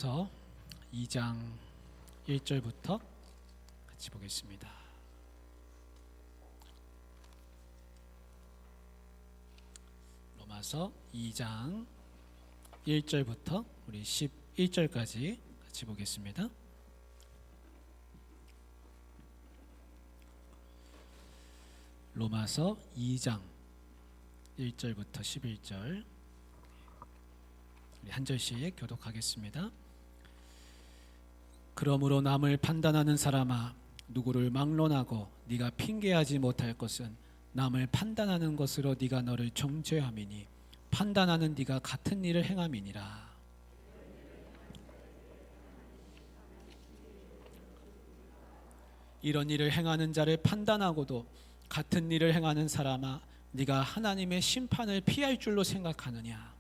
로마서 2장 1절부터 같이 보겠습니다. 로마서 2장 1절부터 우리 11절까지 같이 보겠습니다. 로마서 2장 1절부터 11절 우리 한 절씩 교독하겠습니다. 그러므로 남을 판단하는 사람아, 누구를 막론하고 네가 핑계하지 못할 것은 남을 판단하는 것으로 네가 너를 정죄함이니 판단하는 네가 같은 일을 행함이니라. 이런 일을 행하는 자를 판단하고도 같은 일을 행하는 사람아, 네가 하나님의 심판을 피할 줄로 생각하느냐?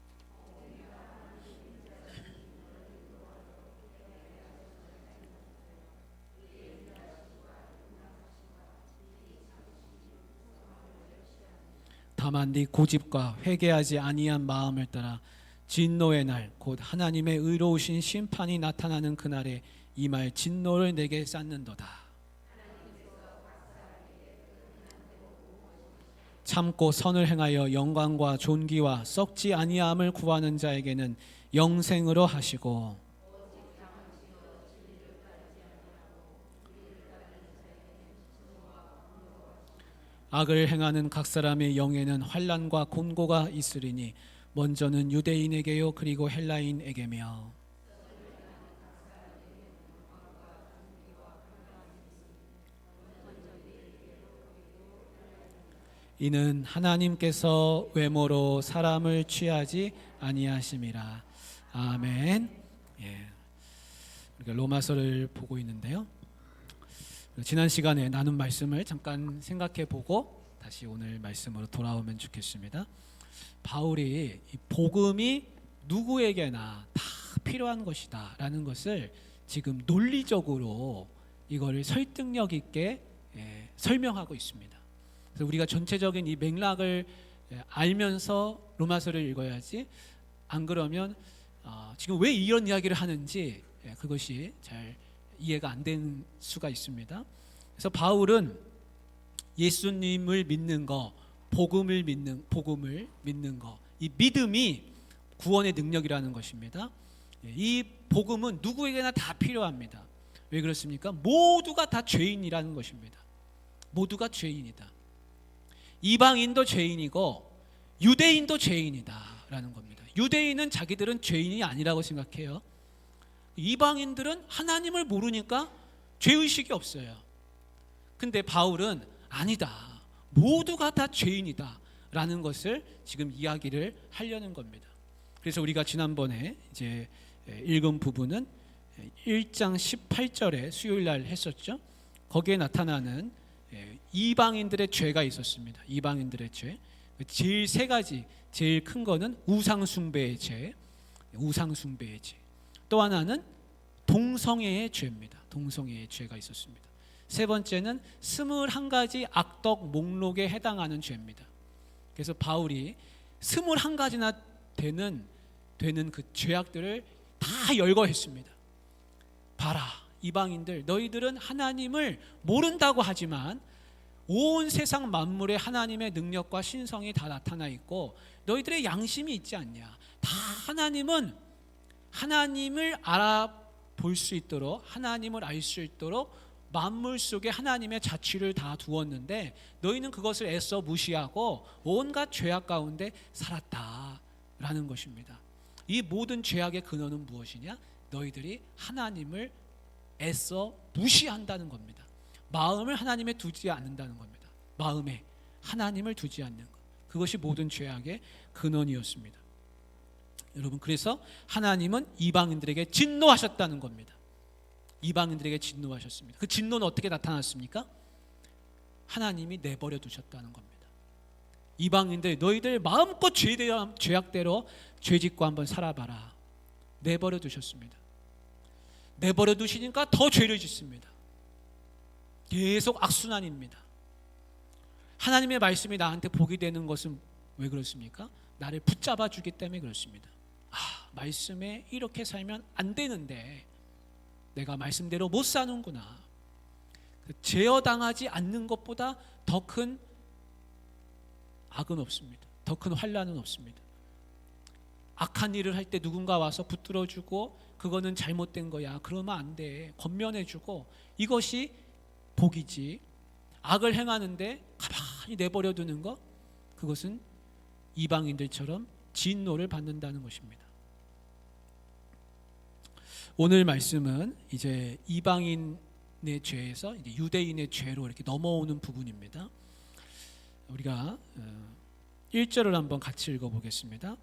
다만 네 고집과 회개하지 아니한 마음을 따라 진노의 날 곧 하나님의 의로우신 심판이 나타나는 그날에 임할 진노를 내게 쌓는도다. 참고 선을 행하여 영광과 존귀와 썩지 아니함을 구하는 자에게는 영생으로 하시고, 악을 행하는 각 사람의 영에는 환난과 곤고가 있으리니 먼저는 유대인에게요 그리고 헬라인에게며, 이는 하나님께서 외모로 사람을 취하지 아니하심이라. 아멘. 우리가 로마서를 보고 있는데요, 지난 시간에 나눈 말씀을 잠깐 생각해 보고 다시 오늘 말씀으로 돌아오면 좋겠습니다. 바울이 이 복음이 누구에게나 다 필요한 것이다 라는 것을 지금 논리적으로 이거를 설득력 있게 설명하고 있습니다. 그래서 우리가 전체적인 이 맥락을 알면서 로마서를 읽어야지, 안 그러면 지금 왜 이런 이야기를 하는지 그것이 잘 이해가 안 되는 수가 있습니다. 그래서 바울은 예수님을 믿는 거, 복음을 믿는 거, 이 믿음이 구원의 능력이라는 것입니다. 이 복음은 누구에게나 다 필요합니다. 왜 그렇습니까? 모두가 다 죄인이라는 것입니다. 모두가 죄인이다. 이방인도 죄인이고 유대인도 죄인이다라는 겁니다. 유대인은 자기들은 죄인이 아니라고 생각해요. 이방인들은 하나님을 모르니까 죄의식이 없어요. 근데 바울은 아니다, 모두가 다 죄인이다 라는 것을 지금 이야기를 하려는 겁니다. 그래서 우리가 지난번에 이제 읽은 부분은 1장 18절에 수요일날 했었죠. 거기에 나타나는 이방인들의 죄가 있었습니다. 이방인들의 죄, 제일 세 가지, 제일 큰 거는 우상숭배의 죄, 우상숭배의 죄. 또 하나는 동성애의 죄입니다. 동성애의 죄가 있었습니다. 세 번째는 21가지 악덕 목록에 해당하는 죄입니다. 그래서 바울이 21가지나 되는 그 죄악들을 다 열거했습니다. 봐라, 이방인들, 너희들은 하나님을 모른다고 하지만 온 세상 만물에 하나님의 능력과 신성이 다 나타나 있고 너희들의 양심이 있지 않냐. 다 하나님을 알아볼 수 있도록, 하나님을 알 수 있도록 만물 속에 하나님의 자취를 다 두었는데 너희는 그것을 애써 무시하고 온갖 죄악 가운데 살았다라는 것입니다. 이 모든 죄악의 근원은 무엇이냐? 너희들이 하나님을 애써 무시한다는 겁니다. 마음을 하나님에 두지 않는다는 겁니다. 마음에 하나님을 두지 않는 것, 그것이 모든 죄악의 근원이었습니다. 여러분, 그래서 하나님은 이방인들에게 진노하셨다는 겁니다. 이방인들에게 진노하셨습니다. 그 진노는 어떻게 나타났습니까? 하나님이 내버려 두셨다는 겁니다. 이방인들, 너희들 마음껏 죄악대로 죄짓고 한번 살아봐라. 내버려 두셨습니다. 내버려 두시니까 더 죄를 짓습니다. 계속 악순환입니다. 하나님의 말씀이 나한테 복이 되는 것은 왜 그렇습니까? 나를 붙잡아 주기 때문에 그렇습니다. 말씀에 이렇게 살면 안 되는데 내가 말씀대로 못 사는구나. 제어당하지 않는 것보다 더 큰 악은 없습니다. 더 큰 환난은 없습니다. 악한 일을 할 때 누군가 와서 붙들어주고 그거는 잘못된 거야, 그러면 안 돼, 권면해주고, 이것이 복이지. 악을 행하는데 가만히 내버려 두는 것, 그것은 이방인들처럼 진노를 받는다는 것입니다. 오늘 말씀은 이제 이방인의 죄에서 이제 유대인의 죄로 이렇게 넘어오는 부분입니다. 우리가 1절을 한번 같이 읽어보겠습니다.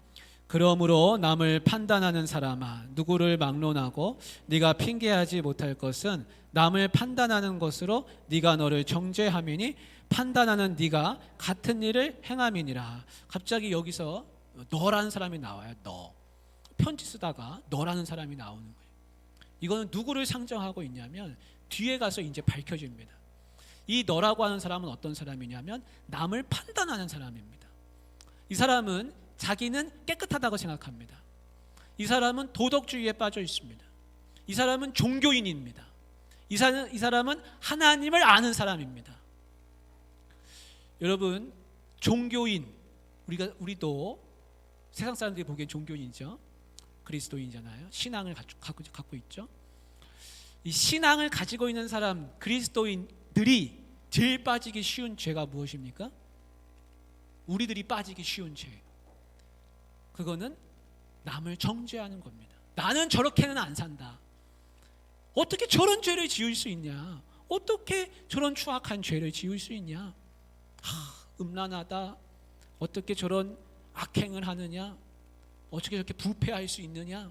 그러므로 남을 판단하는 사람아, 누구를 막론하고 네가 핑계하지 못할 것은 남을 판단하는 것으로 네가 너를 정죄함이니 판단하는 네가 같은 일을 행함이니라. 갑자기 여기서 너라는 사람이 나와요. 너. 편지 쓰다가 너라는 사람이 나오는 거예요. 이거는 누구를 상정하고 있냐면 뒤에 가서 이제 밝혀집니다. 이 너라고 하는 사람은 어떤 사람이냐면 남을 판단하는 사람입니다. 이 사람은 자기는 깨끗하다고 생각합니다. 이 사람은 도덕주의에 빠져 있습니다. 이 사람은 종교인입니다. 이 사람은 하나님을 아는 사람입니다. 여러분, 종교인, 우리도 세상 사람들이 보기엔 종교인이죠. 그리스도인이잖아요. 신앙을 갖고 있죠. 이 신앙을 가지고 있는 사람, 그리스도인들이 제일 빠지기 쉬운 죄가 무엇입니까? 우리들이 빠지기 쉬운 죄. 그거는 남을 정죄하는 겁니다. 나는 저렇게는 안 산다. 어떻게 저런 죄를 지을 수 있냐? 어떻게 저런 추악한 죄를 지을 수 있냐? 음란하다. 어떻게 저런 악행을 하느냐? 어떻게 저렇게 부패할 수 있느냐?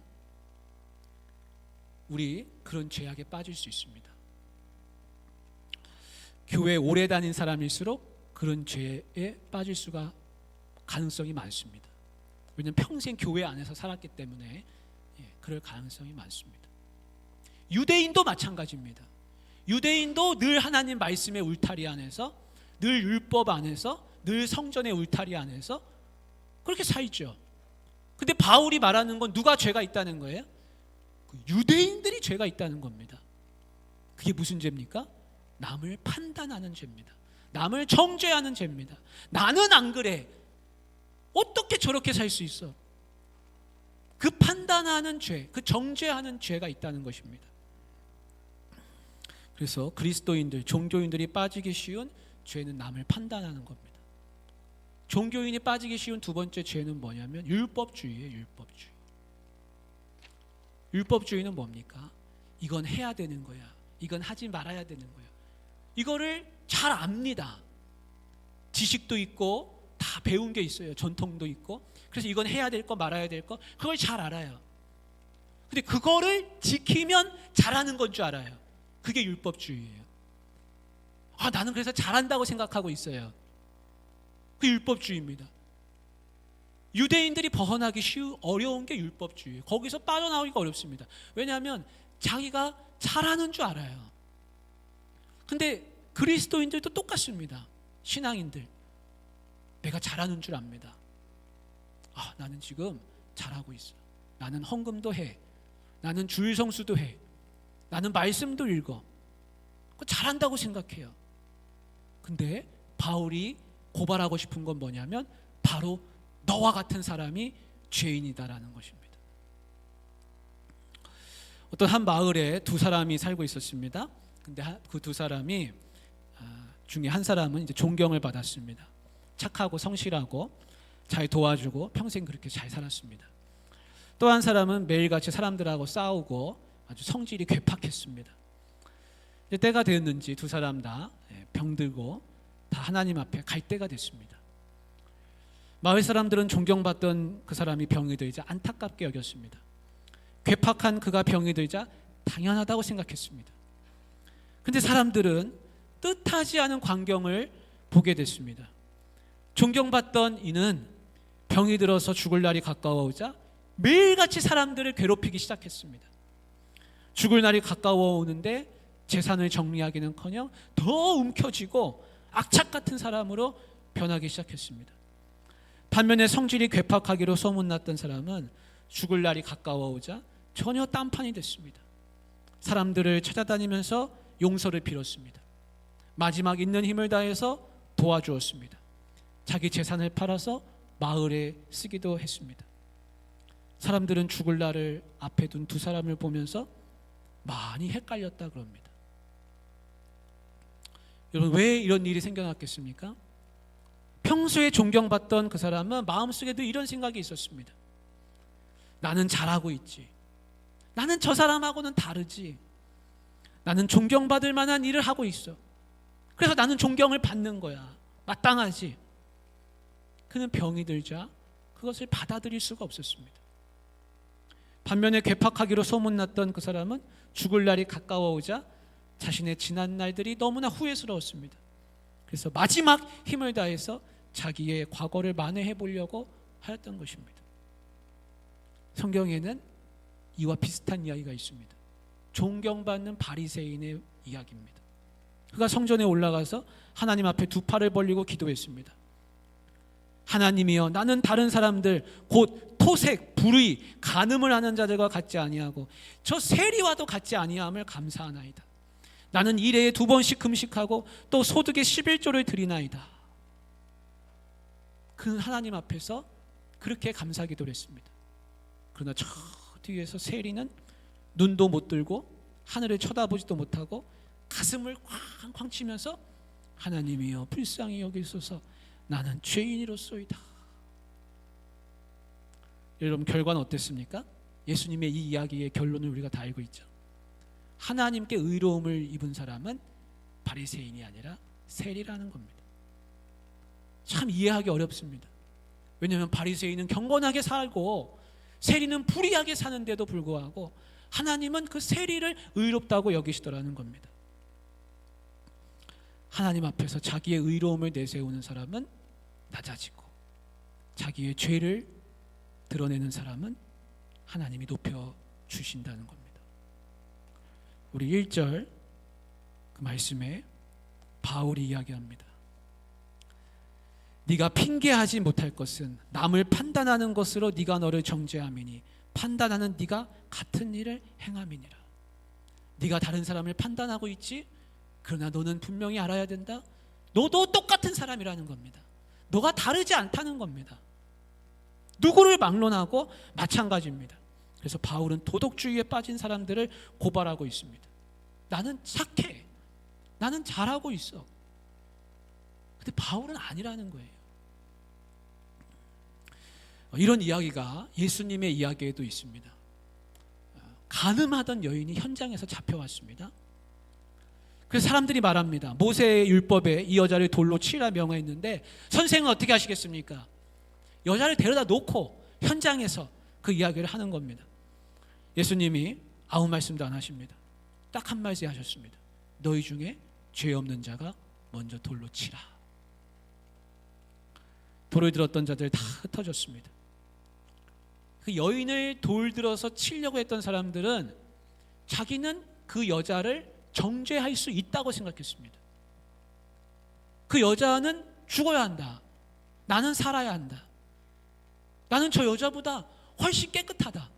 우리 그런 죄악에 빠질 수 있습니다. 교회 오래 다닌 사람일수록 그런 죄에 빠질 수가 가능성이 많습니다. 왜냐하면 평생 교회 안에서 살았기 때문에 그럴 가능성이 많습니다. 유대인도 마찬가지입니다. 유대인도 늘 하나님 말씀의 울타리 안에서, 늘 율법 안에서, 늘 성전의 울타리 안에서 그렇게 살죠. 근데 바울이 말하는 건 누가 죄가 있다는 거예요? 유대인들이 죄가 있다는 겁니다. 그게 무슨 죄입니까? 남을 판단하는 죄입니다. 남을 정죄하는 죄입니다. 나는 안 그래. 어떻게 저렇게 살 수 있어? 그 판단하는 죄, 그 정죄하는 죄가 있다는 것입니다. 그래서 그리스도인들, 종교인들이 빠지기 쉬운 죄는 남을 판단하는 겁니다. 종교인이 빠지기 쉬운 두 번째 죄는 뭐냐면 율법주의예요. 율법주의. 율법주의는 뭡니까? 이건 해야 되는 거야. 이건 하지 말아야 되는 거야. 이거를 잘 압니다. 지식도 있고 다 배운 게 있어요. 전통도 있고. 그래서 이건 해야 될 거 말아야 될 거 그걸 잘 알아요. 근데 그거를 지키면 잘하는 건 줄 알아요. 그게 율법주의예요. 나는 그래서 잘한다고 생각하고 있어요. 그 율법주의입니다. 유대인들이 벗어나기 어려운 게 율법주의예요. 거기서 빠져나오기가 어렵습니다. 왜냐하면 자기가 잘하는 줄 알아요. 근데 그리스도인들도 똑같습니다. 신앙인들. 내가 잘하는 줄 압니다. 나는 지금 잘하고 있어. 나는 헌금도 해. 나는 주일 성수도 해. 나는 말씀도 읽어. 그거 잘한다고 생각해요. 근데 바울이 고발하고 싶은 건 뭐냐면 바로 너와 같은 사람이 죄인이다라는 것입니다. 어떤 한 마을에 두 사람이 살고 있었습니다. 근데 그 두 사람이 중에 한 사람은 이제 존경을 받았습니다. 착하고 성실하고 잘 도와주고 평생 그렇게 잘 살았습니다. 또 한 사람은 매일같이 사람들하고 싸우고 아주 성질이 괴팍했습니다. 이제 때가 되었는지 두 사람 다 병들고 다 하나님 앞에 갈 때가 됐습니다. 마을 사람들은 존경받던 그 사람이 병이 들자 안타깝게 여겼습니다. 괴팍한 그가 병이 들자 당연하다고 생각했습니다. 근데 사람들은 뜻하지 않은 광경을 보게 됐습니다. 존경받던 이는 병이 들어서 죽을 날이 가까워오자 매일같이 사람들을 괴롭히기 시작했습니다. 죽을 날이 가까워오는데 재산을 정리하기는커녕 더 움켜쥐고 악착 같은 사람으로 변하기 시작했습니다. 반면에 성질이 괴팍하기로 소문났던 사람은 죽을 날이 가까워오자 전혀 딴판이 됐습니다. 사람들을 찾아다니면서 용서를 빌었습니다. 마지막 있는 힘을 다해서 도와주었습니다. 자기 재산을 팔아서 마을에 쓰기도 했습니다. 사람들은 죽을 날을 앞에 둔 두 사람을 보면서 많이 헷갈렸다 그럽니다. 여러분, 왜 이런 일이 생겨났겠습니까? 평소에 존경받던 그 사람은 마음속에도 이런 생각이 있었습니다. 나는 잘하고 있지. 나는 저 사람하고는 다르지. 나는 존경받을 만한 일을 하고 있어. 그래서 나는 존경을 받는 거야. 마땅하지. 그는 병이 들자 그것을 받아들일 수가 없었습니다. 반면에 괴팍하기로 소문났던 그 사람은 죽을 날이 가까워오자 자신의 지난 날들이 너무나 후회스러웠습니다. 그래서 마지막 힘을 다해서 자기의 과거를 만회해 보려고 하였던 것입니다. 성경에는 이와 비슷한 이야기가 있습니다. 존경받는 바리새인의 이야기입니다. 그가 성전에 올라가서 하나님 앞에 두 팔을 벌리고 기도했습니다. 하나님이여, 나는 다른 사람들 곧 토색, 불의, 간음을 하는 자들과 같지 아니하고 저 세리와도 같지 아니함을 감사하나이다. 나는 일해에 2번씩 금식하고 또 소득의 11조를 드리나이다. 그는 하나님 앞에서 그렇게 감사 기도를 했습니다. 그러나 저 뒤에서 세리는 눈도 못 들고 하늘을 쳐다보지도 못하고 가슴을 쾅쾅 치면서 하나님이여 불쌍히 여기소서, 나는 죄인이로소이다. 여러분, 결과는 어땠습니까? 예수님의 이 이야기의 결론을 우리가 다 알고 있죠. 하나님께 의로움을 입은 사람은 바리새인이 아니라 세리라는 겁니다. 참 이해하기 어렵습니다. 왜냐하면 바리새인은 경건하게 살고 세리는 불의하게 사는데도 불구하고 하나님은 그 세리를 의롭다고 여기시더라는 겁니다. 하나님 앞에서 자기의 의로움을 내세우는 사람은 낮아지고 자기의 죄를 드러내는 사람은 하나님이 높여주신다는 겁니다. 우리 1절 그 말씀에 바울이 이야기합니다. 네가 핑계하지 못할 것은 남을 판단하는 것으로 네가 너를 정죄함이니 판단하는 네가 같은 일을 행함이니라. 네가 다른 사람을 판단하고 있지? 그러나 너는 분명히 알아야 된다. 너도 똑같은 사람이라는 겁니다. 너가 다르지 않다는 겁니다. 누구를 막론하고 마찬가지입니다. 그래서 바울은 도덕주의에 빠진 사람들을 고발하고 있습니다. 나는 착해. 나는 잘하고 있어. 근데 바울은 아니라는 거예요. 이런 이야기가 예수님의 이야기에도 있습니다. 간음하던 여인이 현장에서 잡혀왔습니다. 그래서 사람들이 말합니다. 모세의 율법에 이 여자를 돌로 치라 명하였는데 선생은 어떻게 하시겠습니까? 여자를 데려다 놓고 현장에서 그 이야기를 하는 겁니다. 예수님이 아무 말씀도 안 하십니다. 딱 한 마디 하셨습니다. 너희 중에 죄 없는 자가 먼저 돌로 치라. 돌을 들었던 자들 다 흩어졌습니다. 그 여인을 돌 들어서 치려고 했던 사람들은 자기는 그 여자를 정죄할 수 있다고 생각했습니다. 그 여자는 죽어야 한다. 나는 살아야 한다. 나는 저 여자보다 훨씬 깨끗하다.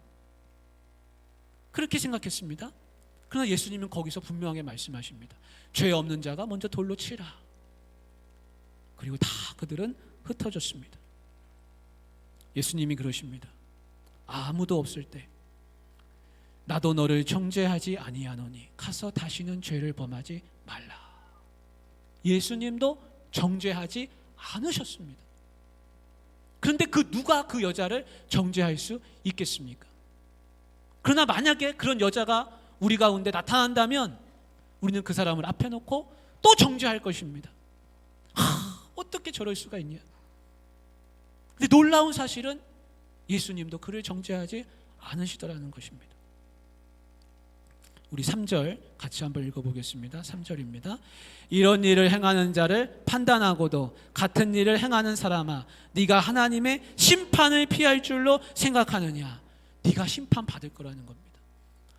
그렇게 생각했습니다. 그러나 예수님은 거기서 분명하게 말씀하십니다. 죄 없는 자가 먼저 돌로 치라. 그리고 다 그들은 흩어졌습니다. 예수님이 그러십니다. 아무도 없을 때 나도 너를 정죄하지 아니하노니 가서 다시는 죄를 범하지 말라. 예수님도 정죄하지 않으셨습니다. 그런데 누가 그 여자를 정죄할 수 있겠습니까? 그러나 만약에 그런 여자가 우리 가운데 나타난다면 우리는 그 사람을 앞에 놓고 또 정죄할 것입니다. 어떻게 저럴 수가 있냐? 근데 놀라운 사실은 예수님도 그를 정죄하지 않으시더라는 것입니다. 우리 3절 같이 한번 읽어보겠습니다. 3절입니다. 이런 일을 행하는 자를 판단하고도 같은 일을 행하는 사람아, 네가 하나님의 심판을 피할 줄로 생각하느냐? 네가 심판 받을 거라는 겁니다.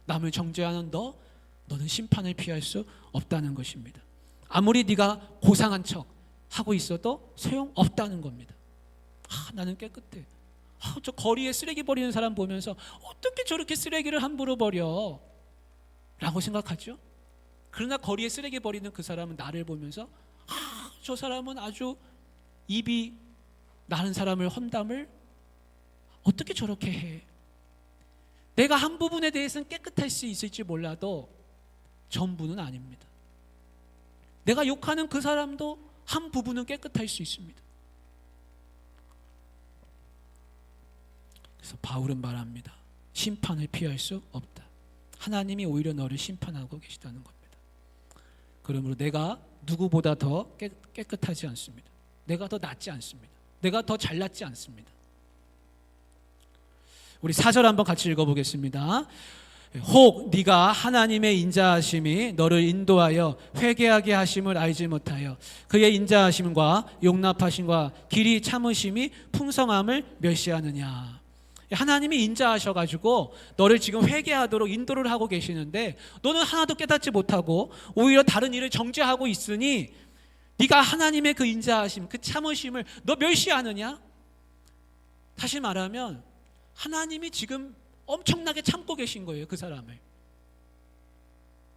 남을 정죄하는 너는 심판을 피할 수 없다는 것입니다. 아무리 네가 고상한 척 하고 있어도 소용없다는 겁니다. 나는 깨끗해. 저 거리에 쓰레기 버리는 사람 보면서 어떻게 저렇게 쓰레기를 함부로 버려? 라고 생각하죠. 그러나 거리에 쓰레기 버리는 그 사람은 나를 보면서 저 사람은 아주 입이 나는 사람을 험담을 어떻게 저렇게 해? 내가 한 부분에 대해서는 깨끗할 수 있을지 몰라도 전부는 아닙니다. 내가 욕하는 그 사람도 한 부분은 깨끗할 수 있습니다. 그래서 바울은 말합니다. 심판을 피할 수 없다. 하나님이 오히려 너를 심판하고 계시다는 겁니다. 그러므로 내가 누구보다 더 깨끗하지 않습니다. 내가 더 낫지 않습니다. 내가 더 잘났지 않습니다. 우리 4절 한번 같이 읽어보겠습니다. 혹 네가 하나님의 인자하심이 너를 인도하여 회개하게 하심을 알지 못하여 그의 인자하심과 용납하심과 길이 참으심이 풍성함을 멸시하느냐. 하나님이 인자하셔가지고 너를 지금 회개하도록 인도를 하고 계시는데 너는 하나도 깨닫지 못하고 오히려 다른 일을 정죄하고 있으니 네가 하나님의 그 인자하심, 그 참으심을 너 멸시하느냐? 다시 말하면 하나님이 지금 엄청나게 참고 계신 거예요, 그 사람을.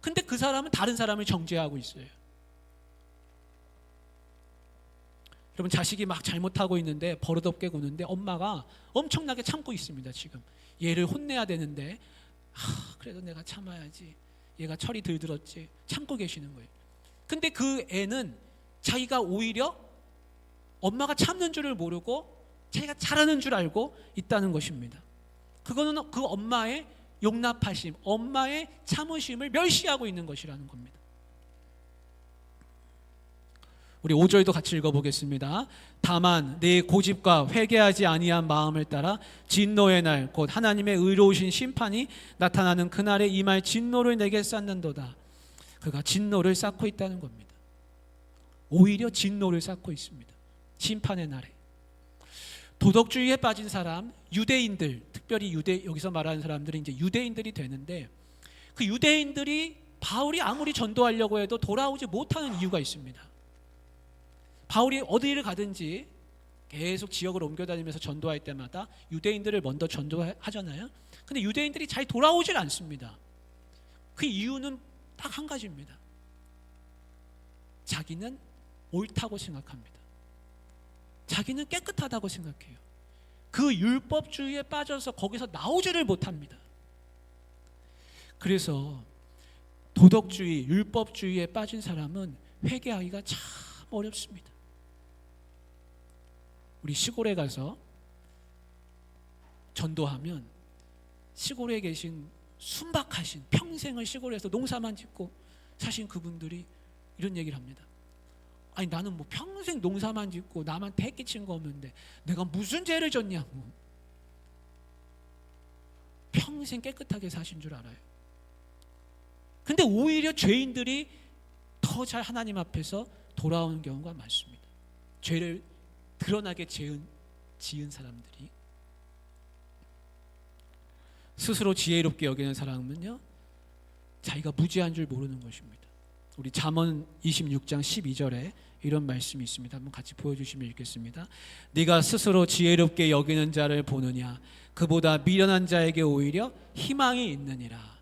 근데 그 사람은 다른 사람을 정죄하고 있어요. 여러분, 자식이 막 잘못하고 있는데 버릇없게 구는데 엄마가 엄청나게 참고 있습니다. 지금 얘를 혼내야 되는데 그래도 내가 참아야지, 얘가 철이 들들었지, 참고 계시는 거예요. 근데 그 애는 자기가 오히려 엄마가 참는 줄을 모르고 자기가 잘하는 줄 알고 있다는 것입니다. 그거는 그 엄마의 용납하심, 엄마의 참으심을 멸시하고 있는 것이라는 겁니다. 우리 5절도 같이 읽어보겠습니다. 다만 내 고집과 회개하지 아니한 마음을 따라 진노의 날 곧 하나님의 의로우신 심판이 나타나는 그날에 임할 진노를 내게 쌓는도다. 그가 진노를 쌓고 있다는 겁니다. 오히려 진노를 쌓고 있습니다. 심판의 날에. 도덕주의에 빠진 사람, 유대인들, 특별히 여기서 말하는 사람들은 이제 유대인들이 되는데 그 유대인들이 바울이 아무리 전도하려고 해도 돌아오지 못하는 이유가 있습니다. 바울이 어디를 가든지 계속 지역을 옮겨다니면서 전도할 때마다 유대인들을 먼저 전도하잖아요. 근데 유대인들이 잘 돌아오질 않습니다. 그 이유는 딱 한 가지입니다. 자기는 옳다고 생각합니다. 자기는 깨끗하다고 생각해요. 그 율법주의에 빠져서 거기서 나오지를 못합니다. 그래서 도덕주의, 율법주의에 빠진 사람은 회개하기가 참 어렵습니다. 우리 시골에 가서 전도하면 시골에 계신 순박하신, 평생을 시골에서 농사만 짓고 사신 그분들이 이런 얘기를 합니다. 아니 나는 뭐 평생 농사만 짓고 남한테 해끼친 거 없는데 내가 무슨 죄를 졌냐고. 평생 깨끗하게 사신 줄 알아요. 근데 오히려 죄인들이 더 잘 하나님 앞에서 돌아오는 경우가 많습니다. 죄를 드러나게 지은 사람들이. 스스로 지혜롭게 여기는 사람은요, 자기가 무지한 줄 모르는 것입니다. 우리 잠언 26장 12절에 이런 말씀이 있습니다. 한번 같이 보여주시면 읽겠습니다. 네가 스스로 지혜롭게 여기는 자를 보느냐, 그보다 미련한 자에게 오히려 희망이 있느니라.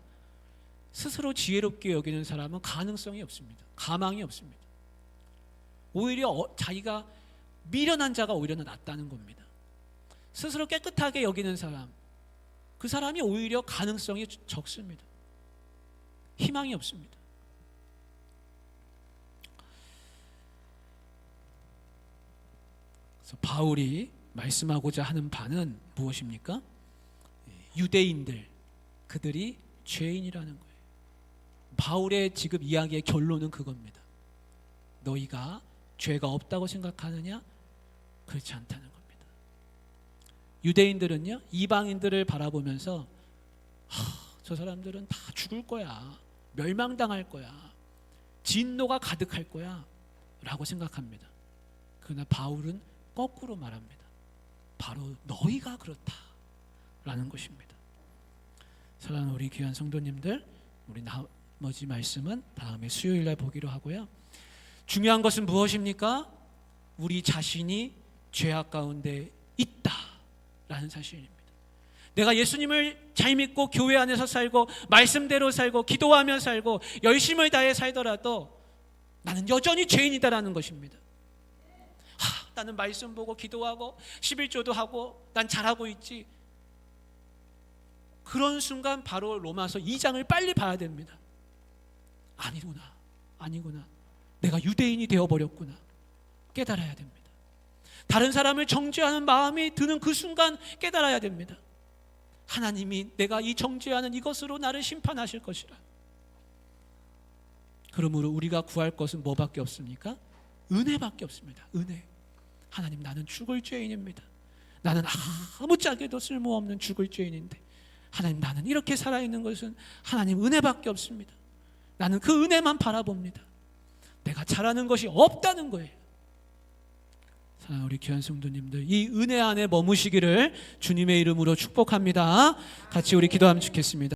스스로 지혜롭게 여기는 사람은 가능성이 없습니다. 가망이 없습니다. 오히려 자기가 미련한 자가 오히려 낫다는 겁니다. 스스로 깨끗하게 여기는 사람, 그 사람이 오히려 가능성이 적습니다. 희망이 없습니다. 그래서 바울이 말씀하고자 하는 바는 무엇입니까? 유대인들, 그들이 죄인이라는 거예요. 바울의 지금 이야기의 결론은 그겁니다. 너희가 죄가 없다고 생각하느냐? 그렇지 않다는 겁니다. 유대인들은요, 이방인들을 바라보면서 저 사람들은 다 죽을 거야, 멸망당할 거야, 진노가 가득할 거야 라고 생각합니다. 그러나 바울은 거꾸로 말합니다. 바로 너희가 그렇다라는 것입니다. 사랑하는 우리 귀한 성도님들, 우리 나머지 말씀은 다음에 수요일날 보기로 하고요. 중요한 것은 무엇입니까? 우리 자신이 죄악 가운데 있다 라는 사실입니다. 내가 예수님을 잘 믿고 교회 안에서 살고 말씀대로 살고 기도하며 살고 열심을 다해 살더라도 나는 여전히 죄인이다라는 것입니다. 나는 말씀 보고 기도하고 11조도 하고 난 잘하고 있지. 그런 순간 바로 로마서 2장을 빨리 봐야 됩니다. 아니구나. 내가 유대인이 되어버렸구나. 깨달아야 됩니다. 다른 사람을 정죄하는 마음이 드는 그 순간 깨달아야 됩니다. 하나님이 내가 이 정죄하는 이것으로 나를 심판하실 것이라. 그러므로 우리가 구할 것은 뭐밖에 없습니까? 은혜밖에 없습니다. 은혜. 하나님, 나는 죽을 죄인입니다. 나는 아무짝에도 쓸모없는 죽을 죄인인데 하나님, 나는 이렇게 살아있는 것은 하나님 은혜밖에 없습니다. 나는 그 은혜만 바라봅니다. 내가 잘하는 것이 없다는 거예요. 사랑하는 우리 귀한 성도님들, 이 은혜 안에 머무시기를 주님의 이름으로 축복합니다. 같이 우리 기도하면 좋겠습니다.